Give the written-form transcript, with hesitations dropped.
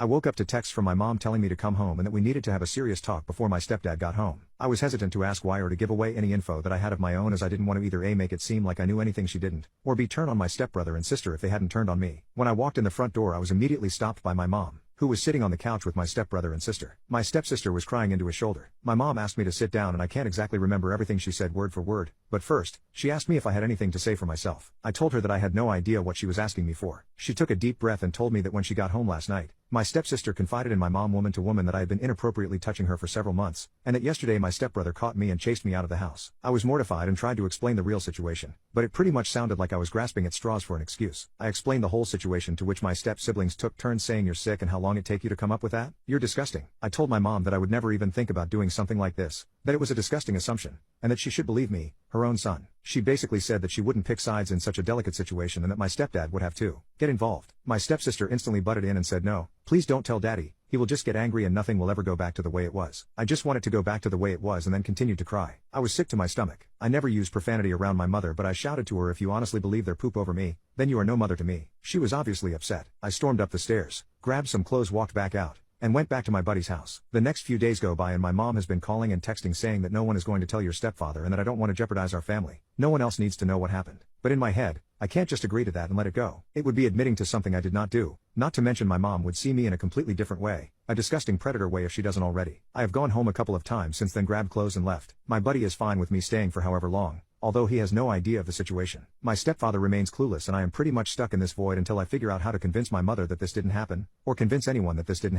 I woke up to texts from my mom telling me to come home and that we needed to have a serious talk before my stepdad got home. I was hesitant to ask why or to give away any info that I had of my own, as I didn't want to either A, make it seem like I knew anything she didn't, or B, turn on my stepbrother and sister if they hadn't turned on me. When I walked in the front door, I was immediately stopped by my mom, who was sitting on the couch with my stepbrother and sister. My stepsister was crying into his shoulder. My mom asked me to sit down, and I can't exactly remember everything she said word for word, but first, she asked me if I had anything to say for myself. I told her that I had no idea what she was asking me for. She took a deep breath and told me that when she got home last night, my stepsister confided in my mom woman to woman that I had been inappropriately touching her for several months, and that yesterday my stepbrother caught me and chased me out of the house. I was mortified and tried to explain the real situation, but it pretty much sounded like I was grasping at straws for an excuse. I explained the whole situation, to which my step-siblings took turns saying, "You're sick, and how long it take you to come up with that? You're disgusting." I told my mom that I would never even think about doing something like this, that it was a disgusting assumption, and that she should believe me, her own son. She basically said that she wouldn't pick sides in such a delicate situation and that my stepdad would have to get involved. My stepsister instantly butted in and said, "No, please don't tell Daddy. He will just get angry and nothing will ever go back to the way it was." I just wanted to go back to the way it was and then continued to cry. I was sick to my stomach. I never used profanity around my mother, but I shouted to her, "If you honestly believe they're poop over me, then you are no mother to me." She was obviously upset. I stormed up the stairs, grabbed some clothes, walked back out, and went back to my buddy's house. The next few days go by and my mom has been calling and texting saying that no one is going to tell your stepfather and that I don't want to jeopardize our family. No one else needs to know what happened. But in my head, I can't just agree to that and let it go. It would be admitting to something I did not do. Not to mention my mom would see me in a completely different way, a disgusting predator way, if she doesn't already. I have gone home a couple of times since then, grabbed clothes and left. My buddy is fine with me staying for however long, although he has no idea of the situation. My stepfather remains clueless and I am pretty much stuck in this void until I figure out how to convince my mother that this didn't happen, or convince anyone that this didn't happen.